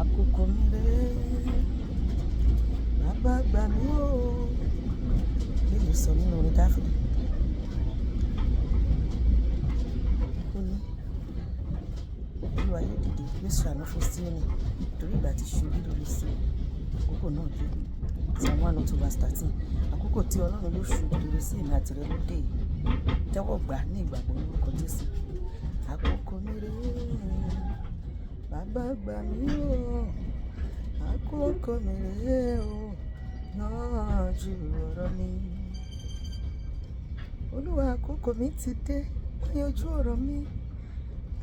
àkókò mi rèé, bàbá gbà mí o. Bíbélì sọ nínú orin Dáfídì, ó ní Olúwa yóò dìde yóò ṣàánú fún Síónì torí ìgbà tí ṣubú lórí sí àkókò náà dé. Psalm 102:13. Àkókò tí Ọlọ́run yóò ṣubú lórí sí ìrìn àtìrẹ ló dé yìí. Tẹ́wọ́ gbà ní ìgbàgbọ́ lórúkọ Jésù. Àkókò mi rèé, bàbá gbà mí o. Àkókò mi rèé o, yanjú ọ̀rọ̀ mi. Olúwa àkókò mi ti dé, yanjú ọ̀rọ̀ mi.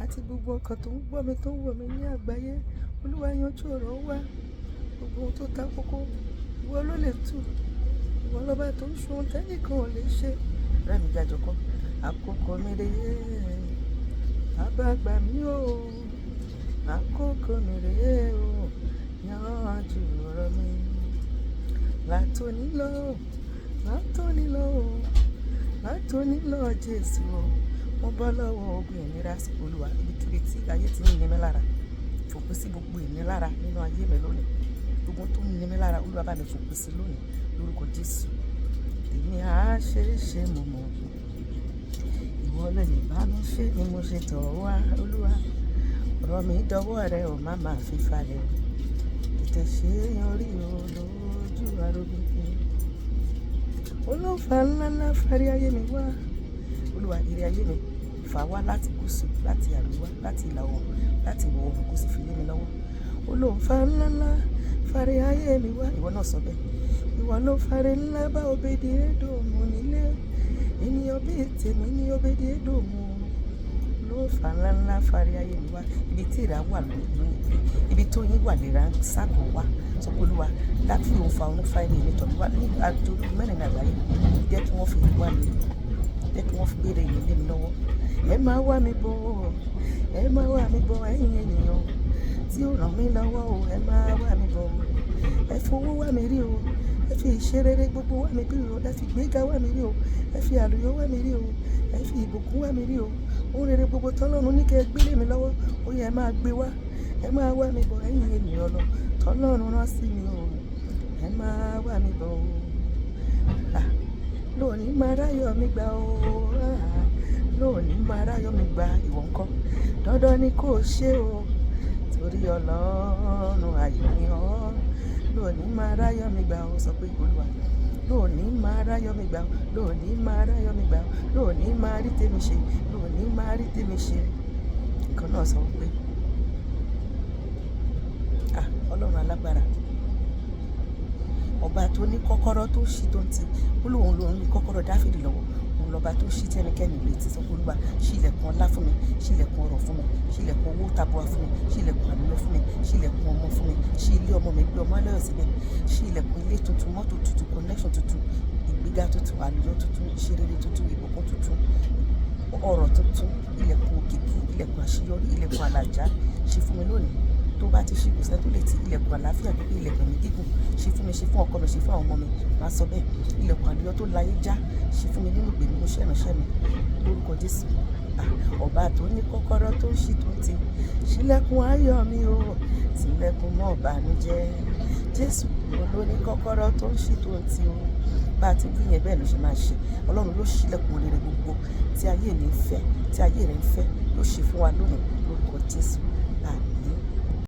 Àti gbogbo ọkàn tó ń gbọ́ mi tó ń wò mí ní àgbáyé, Olúwa yanjú ọ̀rọ̀ wa. Gbogbo ohun tó ta kókó, ìwọ ló lè tú. Ìwọ lọ́ba tó ń ṣe ohun tẹ́nìkan ò lè ṣe. Rẹ́mi Jájọkọ́. Àkókò mi rèé, bàbá gbà mí o. Àkókò mi rèé o, yanjú ọ̀rọ̀ mi. Látòní lọ Jésù o, mo bọ́ lọ́wọ́ ogun ìnira sí Olúwa. Ibikíbi tí ayé ti ń ní mi lára, fòpin sí gbogbo ìnilára nínú ayé mi lónìí. Gbogbo tó ń ní mi lára, Olúwa bá mi fòpin sí lónìí lórúkọ Jésù. Èmi á ṣe é ṣe mo mọ̀, ìwọ ló lè bá mi ṣe ni mo ṣe tọ̀ wá. Olúwa ọ̀rọ̀ mi dọwọ́ rẹ ò má máa fi falẹ̀. Tètè ṣe é yanrí o lójú arógúnfin. Olófà ńláńlá fárí ayé mi wá. Olúwa ire ayé mi fà wá láti gúúsù, láti àríwá, láti ìlà oòrùn, láti ìwọ̀ oòrùn, kó sì fi lé mi lọ́wọ́. Olófà ńláńlá fárí ayé mi wá. Ìwọ náà sọ bẹ́ẹ̀. Ìwọ ló fárí ńlá bá Obedi-Édómù nílé. Ènìyàn bíi tèmi ní Obedi-Édómù. Olófà ńláńlá fárí ayé mi wá. Ibi tí ìrà wà lónìí, ibi tó yín wà lè ra ságọ̀ wá. Sọ pé Olúwa láti òun fa òun fáìlì mi tọ̀ wá ní àjò mẹ́rin àgbáyé. Jẹ́ kí wọ́n fi wá mi, jẹ́ kí wọ́n fi gbére ìlú lé mi lọ́wọ́. Ẹ máa wá mi bọ̀, ẹ máa wá mi bọ̀ ẹ̀yin ènìyàn tí ó ràn mí lọ́wọ́ o. Ẹ máa wá mi bọ̀, ẹ fowó wá mi rí o. Ẹ fi ìṣerere gbogbo wá mi rí o. Ẹ fi ìgbéga wá mi rí o. Ẹ fi àlùyọ wá mi rí o. Ẹ fi ìbùkún wá mi rí o. Ohun rere gbogbo tọ́lọ́run ní kẹ́ ẹ gbé lé mi lọ́wọ́, ó yẹ ẹ máa gbé wá. Ẹ máa wá mi bọ̀ ẹ̀yin ènìyàn lọ tọ́lọ́run rán sí mi o. Ẹ máa wá mi bọ̀ o. Lónìí máa ráyọ̀ mi gbà o. Lónìí máa ráyọ̀ mi gbà. Ìwọ ńkọ́? Dandan ni kò ṣe o, torí Ọlọ́run ayọ̀ ni ọ́. Lónìí máa ráyọ̀ mi gbà o. Sọ pé Olúwa lónìí máa ráyọ̀ mi gbà o. Lónìí máa ráyọ̀ mi gbà o. Lónìí máa rí tèmi ṣe. Lónìí máa rí tèmi ṣe. Ìkan náà sọ pé Ọlọ́run alágbára, ọba tó ní kọ́kọ́rọ́ tó ṣí tó ń ti, ó lóun lòun ní kọ́kọ́rọ́ Dáfídì lọ́wọ́. Òun lọ́ba tó ṣí tí ẹnikẹ́ni ò lè ti. Sọ pé Olúwa ṣí ilẹ̀kùn ọlá fún mi, ṣí ilẹ̀kùn ọrọ̀ fún mi, ṣí ilẹ̀kùn owó tabua fún mi, ṣí ilẹ̀kùn àlùyọ fún mi, ṣí ilẹ̀kùn ọmọ fún mi, ṣí ilé ọmọ mi gbé ọmọ aláyọ̀ síbẹ̀, ṣí ilẹ̀kùn ilé tuntun, mọ́tò tuntun, connection tuntun, ìgbéga tuntun, àlùyọ tuntun, ìṣerere tuntun, ìbùkún tuntun, ọrọ̀ tuntun, ilẹ̀kùn òkìkí, ilẹ̀kùn àṣeyọrí, ilẹ̀kùn àlàjá. Ṣí fún mi lónìí. Tó bá ti ṣí kò sẹ́ni tó lè ti. Ilẹ̀kùn àlàáfíà tó gbé ilẹ̀kùn mi gígùn. Ṣí fún mi, ṣí fún ọkọ mi, ṣí fún àwọn ọmọ mi. Máa sọ bẹ́ẹ̀. Ilẹ̀kùn àlùyọ tó láyé já. Ṣí fún mi nínú ìgbè mi, mo ṣẹ́ránṣẹ́ mi lórúkọ Jésù. Ọba tó ní kọ́kọ́rọ́ tó ṣí tó ń ti. Ṣílẹ̀kùn ayọ̀ mi o, tilẹ̀kùn mọ́ ìbànújẹ́. Jésù ló ní kọ́kọ́rọ́ tó ń ṣí tó ń ti o. Bá a ti wí yẹn bẹ́ẹ̀ ló ṣe máa ṣe. Ọlọ́run ló ṣílẹ̀kùn rere gbogbo tí ayé mi ń fẹ́, tí ayé rẹ̀ ń fẹ́, ló ṣe fún wa lónìí lórúkọ Jésù.